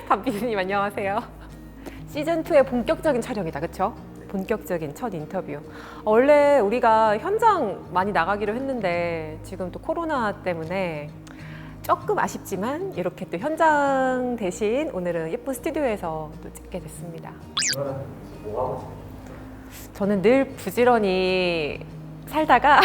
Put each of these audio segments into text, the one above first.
박PD님 안녕하세요. 시즌2의 본격적인 촬영이다, 그쵸? 본격적인 첫 인터뷰. 원래 우리가 현장 많이 나가기로 했는데 지금 또 코로나 때문에 조금 아쉽지만 이렇게 또 현장 대신 오늘은 예쁜 스튜디오에서 또 찍게 됐습니다. 그러면 뭐 하고 있어요? 저는 늘 부지런히 살다가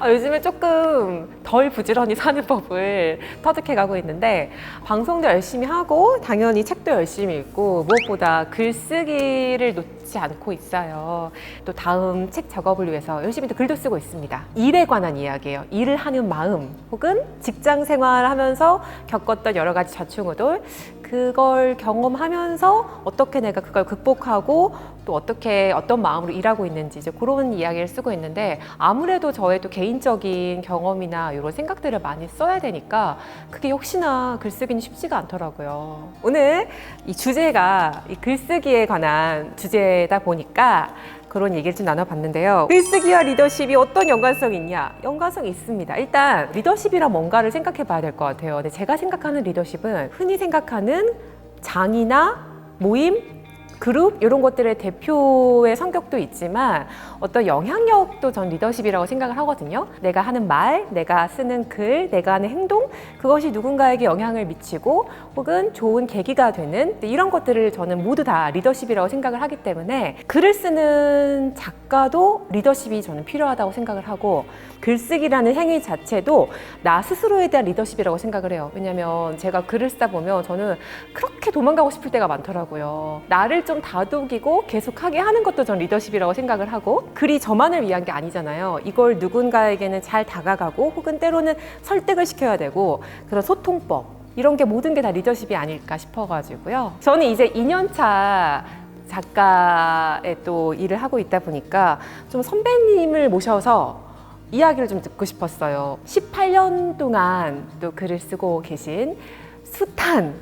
요즘에 조금 덜 부지런히 사는 법을 터득해 가고 있는데, 방송도 열심히 하고 당연히 책도 열심히 읽고 무엇보다 글쓰기를 놓지 않고 있어요. 또 다음 책 작업을 위해서 열심히 또 글도 쓰고 있습니다. 일에 관한 이야기예요. 일을 하는 마음, 혹은 직장 생활하면서 겪었던 여러 가지 좌충우돌, 그걸 경험하면서 어떻게 내가 그걸 극복하고 또 어떻게 어떤 마음으로 일하고 있는지 이제 그런 이야기를 쓰고 있는데, 아무래도 저의 또 개인적인 경험이나 이런 생각들을 많이 써야 되니까 그게 역시나 글쓰기는 쉽지가 않더라고요. 오늘 이 주제가 이 글쓰기에 관한 주제다 보니까 그런 얘기를 좀 나눠봤는데요. 글쓰기와 리더십이 어떤 연관성이 있냐? 연관성이 있습니다. 일단 리더십이란 뭔가를 생각해 봐야 될 것 같아요. 근데 제가 생각하는 리더십은 흔히 생각하는 장이나 모임, 그룹 이런 것들의 대표의 성격도 있지만 어떤 영향력도 전 리더십이라고 생각을 하거든요. 내가 하는 말, 내가 쓰는 글, 내가 하는 행동, 그것이 누군가에게 영향을 미치고 혹은 좋은 계기가 되는 이런 것들을 저는 모두 다 리더십이라고 생각을 하기 때문에, 글을 쓰는 작가도 리더십이 저는 필요하다고 생각을 하고, 글쓰기라는 행위 자체도 나 스스로에 대한 리더십이라고 생각을 해요. 왜냐면 제가 글을 쓰다 보면 저는 그렇게 도망가고 싶을 때가 많더라고요. 나를 좀 다독이고 계속하게 하는 것도 전 리더십이라고 생각을 하고, 글이 저만을 위한 게 아니잖아요. 이걸 누군가에게는 잘 다가가고 혹은 때로는 설득을 시켜야 되고, 그런 소통법, 이런 게 모든 게 다 리더십이 아닐까 싶어가지고요. 저는 이제 2년차 작가의 또 일을 하고 있다 보니까 좀 선배님을 모셔서 이야기를 좀 듣고 싶었어요. 18년 동안 또 글을 쓰고 계신 숱한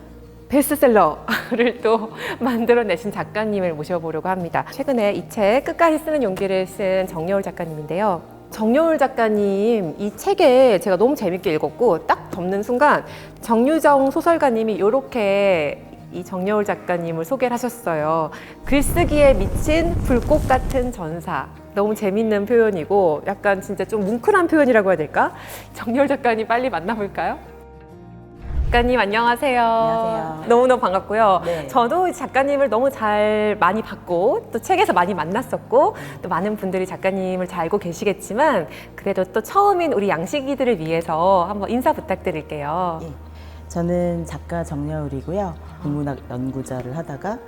베스트셀러를 또 만들어내신 작가님을 모셔보려고 합니다. 최근에 이 책 끝까지 쓰는 용기를 쓴 정여울 작가님인데요. 정여울 작가님 이 책에 제가 너무 재밌게 읽었고, 딱 덮는 순간 정유정 소설가님이 이렇게 이 정여울 작가님을 소개를 하셨어요. 글쓰기에 미친 불꽃 같은 전사. 너무 재밌는 표현이고 약간 진짜 좀 뭉클한 표현이라고 해야 될까? 정여울 작가님 빨리 만나볼까요? 작가님 안녕하세요. 안녕하세요. 너무너무 반갑고요. 네. 저도 작가님을 너무 잘 많이 봤고 또 책에서 많이 만났었고, 또 많은 분들이 작가님을 잘 알고 계시겠지만 그래도 또 처음인 우리 양식이들을 위해서 한번 인사 부탁드릴게요. 예. 저는 작가 정여울이고요. 국문학 연구자를 하다가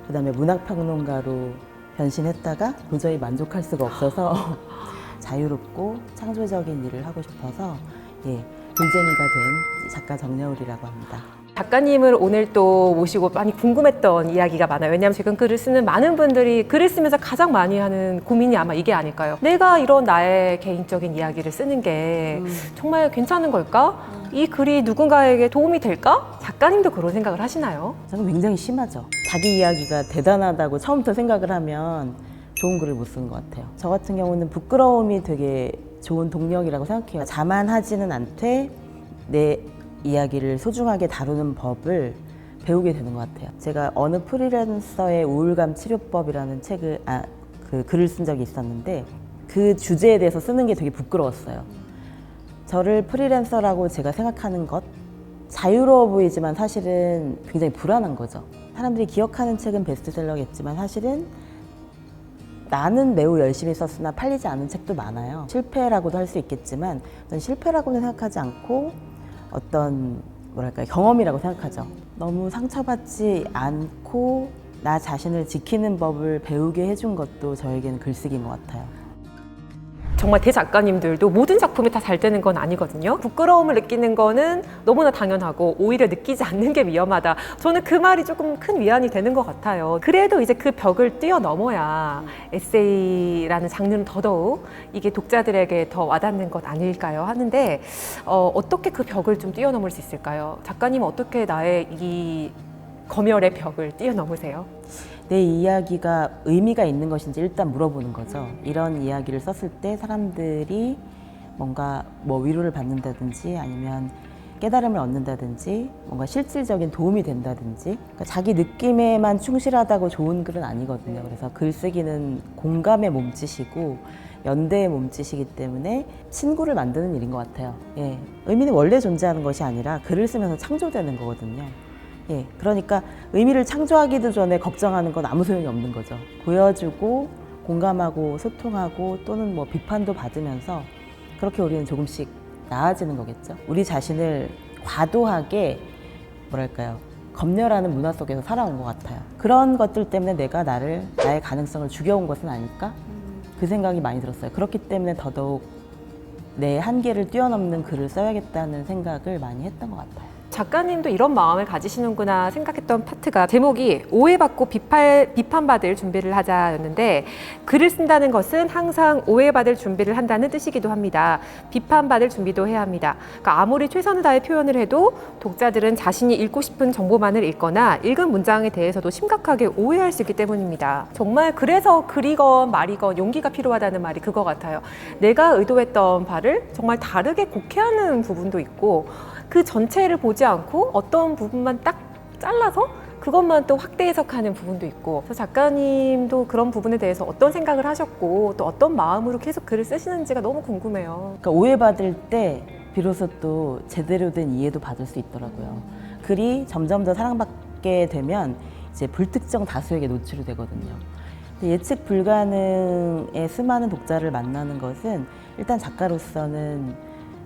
그다음에 문학평론가로 변신했다가 도저히 만족할 수가 없어서 자유롭고 창조적인 일을 하고 싶어서 글쟁이가 된 작가 정여울이라고 합니다. 작가님을 오늘 또 모시고 많이 궁금했던 이야기가 많아요. 왜냐하면 지금 글을 쓰는 많은 분들이 글을 쓰면서 가장 많이 하는 고민이 아마 이게 아닐까요? 내가 이런 나의 개인적인 이야기를 쓰는 게 정말 괜찮은 걸까? 이 글이 누군가에게 도움이 될까? 작가님도 그런 생각을 하시나요? 저는 굉장히 심하죠. 자기 이야기가 대단하다고 처음부터 생각을 하면 좋은 글을 못 쓰는 것 같아요. 저 같은 경우는 부끄러움이 되게 좋은 동력이라고 생각해요. 자만하지는 않되 내 이야기를 소중하게 다루는 법을 배우게 되는 것 같아요. 제가 어느 프리랜서의 우울감 치료법이라는 책을 글을 쓴 적이 있었는데, 그 주제에 대해서 쓰는 게 되게 부끄러웠어요. 저를 프리랜서라고 제가 생각하는 것, 자유로워 보이지만 사실은 굉장히 불안한 거죠. 사람들이 기억하는 책은 베스트셀러겠지만 사실은 나는 매우 열심히 썼으나 팔리지 않은 책도 많아요. 실패라고도 할 수 있겠지만 저는 실패라고는 생각하지 않고 어떤 경험이라고 생각하죠. 너무 상처받지 않고 나 자신을 지키는 법을 배우게 해준 것도 저에게는 글쓰기인 것 같아요. 정말 대작가님들도 모든 작품이 다 잘 되는 건 아니거든요. 부끄러움을 느끼는 거는 너무나 당연하고 오히려 느끼지 않는 게 위험하다. 저는 그 말이 조금 큰 위안이 되는 것 같아요. 그래도 이제 그 벽을 뛰어넘어야 에세이라는 장르는 더더욱 이게 독자들에게 더 와닿는 것 아닐까요? 하는데 어떻게 그 벽을 좀 뛰어넘을 수 있을까요? 작가님은 어떻게 나의 이 검열의 벽을 뛰어넘으세요? 내 이야기가 의미가 있는 것인지 일단 물어보는 거죠. 이런 이야기를 썼을 때 사람들이 뭔가 위로를 받는다든지 아니면 깨달음을 얻는다든지 뭔가 실질적인 도움이 된다든지 그러니까 자기 느낌에만 충실하다고 좋은 글은 아니거든요. 그래서 글쓰기는 공감의 몸짓이고 연대의 몸짓이기 때문에 친구를 만드는 일인 것 같아요. 예, 의미는 원래 존재하는 것이 아니라 글을 쓰면서 창조되는 거거든요. 예, 그러니까 의미를 창조하기도 전에 걱정하는 건 아무 소용이 없는 거죠. 보여주고 공감하고 소통하고 또는 뭐 비판도 받으면서 그렇게 우리는 조금씩 나아지는 거겠죠. 우리 자신을 과도하게 뭐랄까요 검열하는 문화 속에서 살아온 것 같아요. 그런 것들 때문에 내가 나의 가능성을 죽여온 것은 아닐까? 그 생각이 많이 들었어요. 그렇기 때문에 더더욱 내 한계를 뛰어넘는 글을 써야겠다는 생각을 많이 했던 것 같아요. 작가님도 이런 마음을 가지시는구나 생각했던 파트가 제목이 오해받고 비판받을 준비를 하자였는데 글을 쓴다는 것은 항상 오해받을 준비를 한다는 뜻이기도 합니다. 비판받을 준비도 해야 합니다. 그러니까 아무리 최선을 다해 표현을 해도 독자들은 자신이 읽고 싶은 정보만을 읽거나 읽은 문장에 대해서도 심각하게 오해할 수 있기 때문입니다. 정말 그래서 글이건 말이건 용기가 필요하다는 말이 그거 같아요. 내가 의도했던 바를 정말 다르게 곡해하는 부분도 있고 그 전체를 보지 않고 어떤 부분만 딱 잘라서 그것만 또 확대 해석하는 부분도 있고 그래서 작가님도 그런 부분에 대해서 어떤 생각을 하셨고 또 어떤 마음으로 계속 글을 쓰시는지가 너무 궁금해요. 그러니까 오해받을 때 비로소 또 제대로 된 이해도 받을 수 있더라고요. 글이 점점 더 사랑받게 되면 이제 불특정 다수에게 노출이 되거든요. 예측 불가능의 수많은 독자를 만나는 것은 일단 작가로서는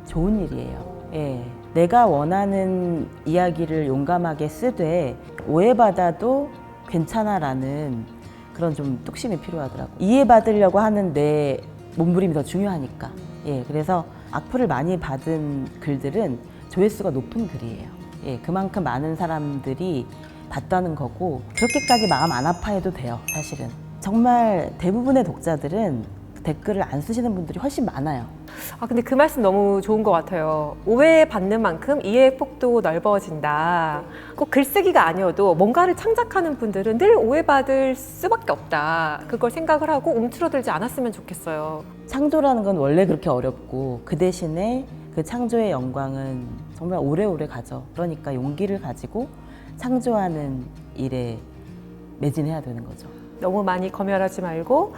좋은 일이에요. 예. 내가 원하는 이야기를 용감하게 쓰되 오해받아도 괜찮아라는 그런 좀 뚝심이 필요하더라고요. 이해받으려고 하는 내 몸부림이 더 중요하니까. 예. 그래서 악플을 많이 받은 글들은 조회수가 높은 글이에요. 예. 그만큼 많은 사람들이 봤다는 거고 그렇게까지 마음 안 아파해도 돼요. 사실은. 정말 대부분의 독자들은 댓글을 안 쓰시는 분들이 훨씬 많아요. 근데 그 말씀 너무 좋은 것 같아요. 오해받는 만큼 이해의 폭도 넓어진다. 꼭 글쓰기가 아니어도 뭔가를 창작하는 분들은 늘 오해받을 수밖에 없다. 그걸 생각을 하고 움츠러들지 않았으면 좋겠어요. 창조라는 건 원래 그렇게 어렵고 그 대신에 그 창조의 영광은 정말 오래오래 가죠. 그러니까 용기를 가지고 창조하는 일에 매진해야 되는 거죠. 너무 많이 검열하지 말고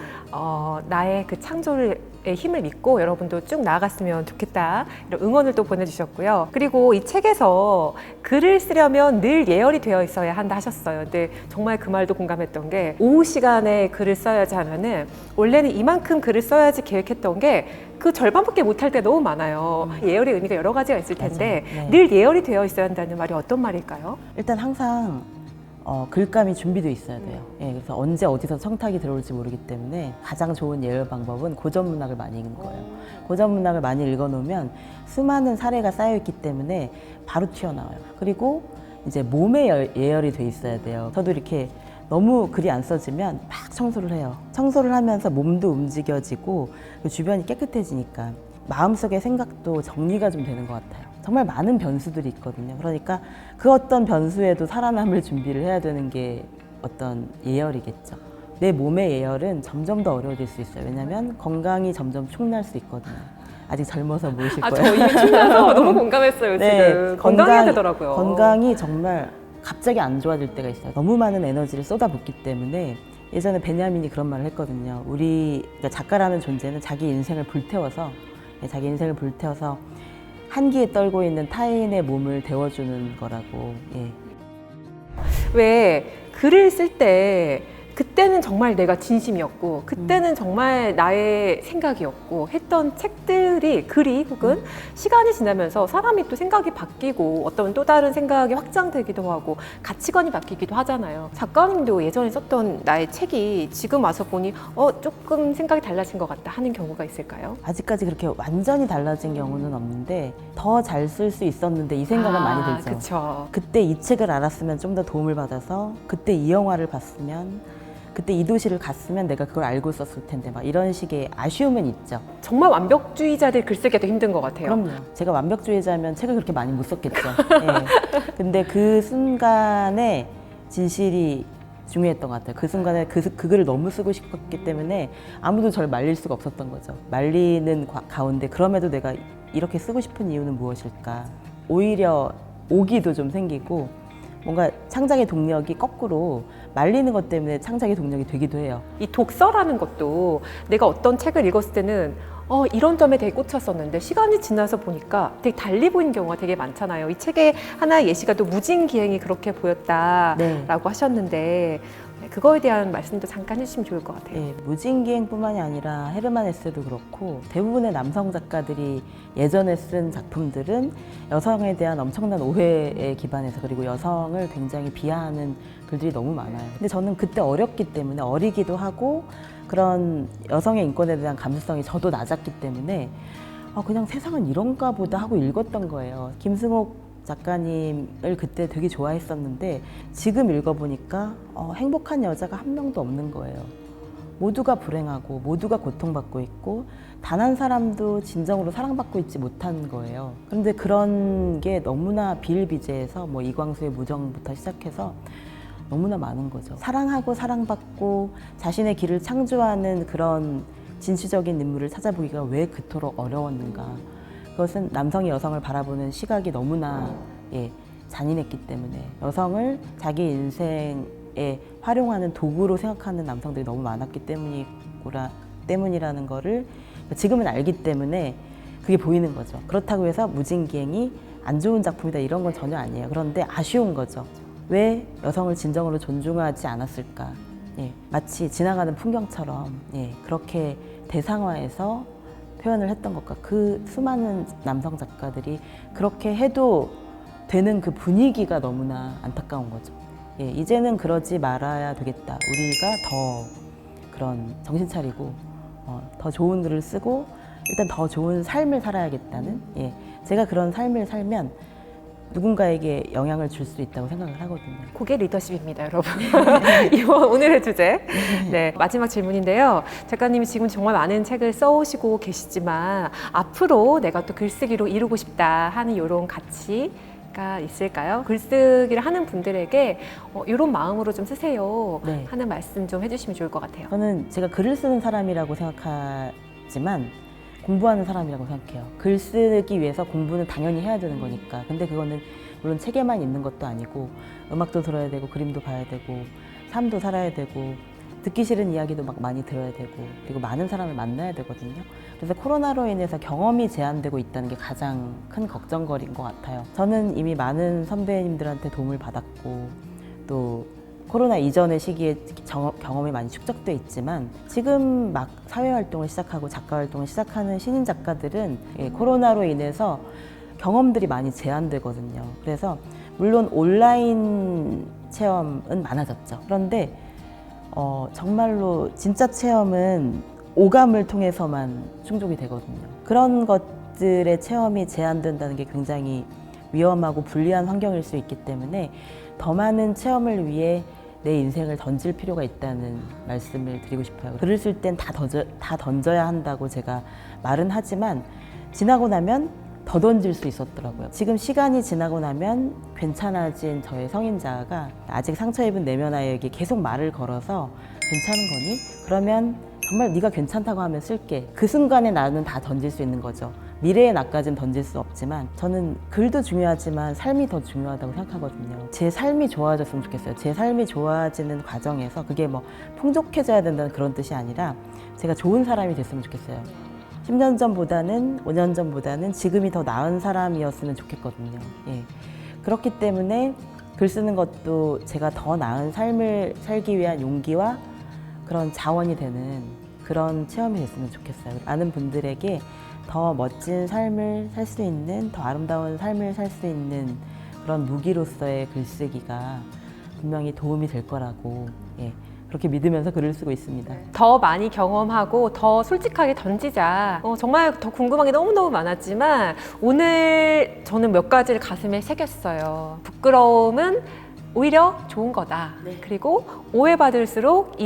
나의 그 창조의 힘을 믿고 여러분도 쭉 나아갔으면 좋겠다 이런 응원을 또 보내주셨고요. 그리고 이 책에서 글을 쓰려면 늘 예열이 되어 있어야 한다 하셨어요. 근데 정말 그 말도 공감했던 게 오후 시간에 글을 써야지 하면은 원래는 이만큼 글을 써야지 계획했던 게 그 절반밖에 못할 때 너무 많아요. 예열의 의미가 여러 가지가 있을 텐데 네. 늘 예열이 되어 있어야 한다는 말이 어떤 말일까요? 일단 항상 글감이 준비되어 있어야 돼요. 예, 그래서 언제 어디서 청탁이 들어올지 모르기 때문에 가장 좋은 예열 방법은 고전 문학을 많이 읽는 거예요. 고전 문학을 많이 읽어놓으면 수많은 사례가 쌓여있기 때문에 바로 튀어나와요. 그리고 이제 몸에 예열이 돼 있어야 돼요. 저도 이렇게 너무 글이 안 써지면 막 청소를 해요. 청소를 하면서 몸도 움직여지고 주변이 깨끗해지니까 마음속의 생각도 정리가 좀 되는 것 같아요. 정말 많은 변수들이 있거든요. 그러니까 그 어떤 변수에도 살아남을 준비를 해야 되는 게 어떤 예열이겠죠. 내 몸의 예열은 점점 더 어려워질 수 있어요. 왜냐하면 건강이 점점 축날 수 있거든요. 아직 젊어서 모르실 거예요. 저 이미 충나서 너무 공감했어요. 지금 건강해야 되더라고요. 건강이 정말 갑자기 안 좋아질 때가 있어요. 너무 많은 에너지를 쏟아붓기 때문에 예전에 베냐민이 그런 말을 했거든요. 그러니까 작가라는 존재는 자기 인생을 불태워서 한기에 떨고 있는 타인의 몸을 데워주는 거라고. 예. 왜 글을 쓸 때 그때는 정말 내가 진심이었고 그때는 정말 나의 생각이었고 했던 책들이 글이 혹은 시간이 지나면서 사람이 또 생각이 바뀌고 어떤 또 다른 생각이 확장되기도 하고 가치관이 바뀌기도 하잖아요. 작가님도 예전에 썼던 나의 책이 지금 와서 보니 조금 생각이 달라진 것 같다 하는 경우가 있을까요? 아직까지 그렇게 완전히 달라진 경우는 없는데 더 잘 쓸 수 있었는데 이 생각은 많이 들죠. 그쵸. 그때 이 책을 알았으면 좀 더 도움을 받아서 그때 이 영화를 봤으면 그때 이 도시를 갔으면 내가 그걸 알고 썼을 텐데 막 이런 식의 아쉬움은 있죠. 정말 완벽주의자들 글쓰기가 더 힘든 것 같아요. 그럼요. 제가 완벽주의자면 책을 그렇게 많이 못 썼겠죠. 예. 근데 그 순간에 진실이 중요했던 것 같아요. 그 순간에 그 글을 너무 쓰고 싶었기 때문에 아무도 저를 말릴 수가 없었던 거죠. 말리는 가운데 그럼에도 내가 이렇게 쓰고 싶은 이유는 무엇일까? 오히려 오기도 좀 생기고 뭔가 창작의 동력이 거꾸로 말리는 것 때문에 창작의 동력이 되기도 해요. 이 독서라는 것도 내가 어떤 책을 읽었을 때는 이런 점에 되게 꽂혔었는데 시간이 지나서 보니까 되게 달리 보이는 경우가 되게 많잖아요. 이 책의 하나의 예시가 또 무진기행이 그렇게 보였다라고 네. 하셨는데 그거에 대한 말씀도 잠깐 해주시면 좋을 것 같아요. 예, 무진기행뿐만이 아니라 헤르만 헤세도 그렇고 대부분의 남성 작가들이 예전에 쓴 작품들은 여성에 대한 엄청난 오해에 기반해서 그리고 여성을 굉장히 비하하는 글들이 너무 많아요. 근데 저는 그때 어렸기 때문에 어리기도 하고 그런 여성의 인권에 대한 감수성이 저도 낮았기 때문에 그냥 세상은 이런가 보다 하고 읽었던 거예요. 김승옥 작가님을 그때 되게 좋아했었는데 지금 읽어보니까 행복한 여자가 한 명도 없는 거예요. 모두가 불행하고 모두가 고통받고 있고 단 한 사람도 진정으로 사랑받고 있지 못한 거예요. 그런데 그런 게 너무나 비일비재해서 뭐 이광수의 무정부터 시작해서 너무나 많은 거죠. 사랑하고 사랑받고 자신의 길을 창조하는 그런 진취적인 인물을 찾아보기가 왜 그토록 어려웠는가. 그것은 남성이 여성을 바라보는 시각이 너무나 잔인했기 때문에 여성을 자기 인생에 활용하는 도구로 생각하는 남성들이 너무 많았기 때문이라는 거를 지금은 알기 때문에 그게 보이는 거죠. 그렇다고 해서 무진기행이 안 좋은 작품이다 이런 건 전혀 아니에요. 그런데 아쉬운 거죠. 왜 여성을 진정으로 존중하지 않았을까. 마치 지나가는 풍경처럼 그렇게 대상화해서 표현을 했던 것과 그 수많은 남성 작가들이 그렇게 해도 되는 그 분위기가 너무나 안타까운 거죠. 이제는 그러지 말아야 되겠다. 우리가 더 그런 정신 차리고 더 좋은 글을 쓰고 일단 더 좋은 삶을 살아야겠다는 제가 그런 삶을 살면 누군가에게 영향을 줄 수 있다고 생각을 하거든요. 그게 리더십입니다, 여러분. 이번 오늘의 주제. 네, 마지막 질문인데요. 작가님이 지금 정말 많은 책을 써오시고 계시지만 앞으로 내가 또 글쓰기로 이루고 싶다 하는 이런 가치가 있을까요? 글쓰기를 하는 분들에게 이런 마음으로 좀 쓰세요 네. 하는 말씀 좀 해주시면 좋을 것 같아요. 저는 제가 글을 쓰는 사람이라고 생각하지만 공부하는 사람이라고 생각해요. 글 쓰기 위해서 공부는 당연히 해야 되는 거니까. 근데 그거는 물론 책에만 있는 것도 아니고 음악도 들어야 되고 그림도 봐야 되고 삶도 살아야 되고 듣기 싫은 이야기도 막 많이 들어야 되고 그리고 많은 사람을 만나야 되거든요. 그래서 코로나로 인해서 경험이 제한되고 있다는 게 가장 큰 걱정거리인 것 같아요. 저는 이미 많은 선배님들한테 도움을 받았고 또 코로나 이전의 시기에 경험이 많이 축적돼 있지만 지금 막 사회활동을 시작하고 작가활동을 시작하는 신인 작가들은 코로나로 인해서 경험들이 많이 제한되거든요. 그래서 물론 온라인 체험은 많아졌죠. 그런데 정말로 진짜 체험은 오감을 통해서만 충족이 되거든요. 그런 것들의 체험이 제한된다는 게 굉장히 위험하고 불리한 환경일 수 있기 때문에 더 많은 체험을 위해 내 인생을 던질 필요가 있다는 말씀을 드리고 싶어요. 글을 쓸 땐 다 던져야 한다고 제가 말은 하지만 지나고 나면 더 던질 수 있었더라고요. 지금 시간이 지나고 나면 괜찮아진 저의 성인자아가 아직 상처 입은 내면 아이에게 계속 말을 걸어서 괜찮은 거니? 그러면 정말 네가 괜찮다고 하면 쓸게. 그 순간에 나는 다 던질 수 있는 거죠. 미래의 나까지는 던질 수 없지만 저는 글도 중요하지만 삶이 더 중요하다고 생각하거든요. 제 삶이 좋아졌으면 좋겠어요. 제 삶이 좋아지는 과정에서 그게 뭐 풍족해져야 된다는 그런 뜻이 아니라 제가 좋은 사람이 됐으면 좋겠어요. 10년 전보다는 5년 전보다는 지금이 더 나은 사람이었으면 좋겠거든요. 그렇기 때문에 글 쓰는 것도 제가 더 나은 삶을 살기 위한 용기와 그런 자원이 되는 그런 체험이 됐으면 좋겠어요. 많은 분들에게 더 멋진 삶을 살 수 있는, 더 아름다운 삶을 살 수 있는 그런 무기로서의 글쓰기가 분명히 도움이 될 거라고 그렇게 믿으면서 글을 쓰고 있습니다. 더 많이 경험하고 더 솔직하게 던지자. 정말 더 궁금한 게 너무너무 많았지만 오늘 저는 몇 가지를 가슴에 새겼어요. 부끄러움은 오히려 좋은 거다. 그리고 오해받을수록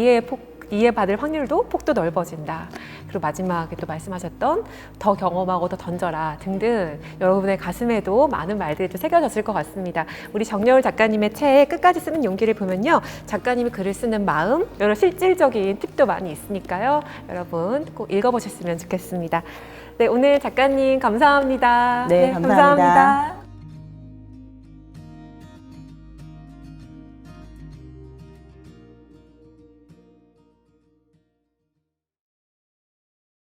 이해받을 확률도 폭도 넓어진다. 그리고 마지막에 또 말씀하셨던 더 경험하고 더 던져라 등등 여러분의 가슴에도 많은 말들이 또 새겨졌을 것 같습니다. 우리 정여울 작가님의 책 끝까지 쓰는 용기를 보면요. 작가님이 글을 쓰는 마음, 여러 실질적인 팁도 많이 있으니까요. 여러분 꼭 읽어보셨으면 좋겠습니다. 네, 오늘 작가님 감사합니다. 네, 감사합니다.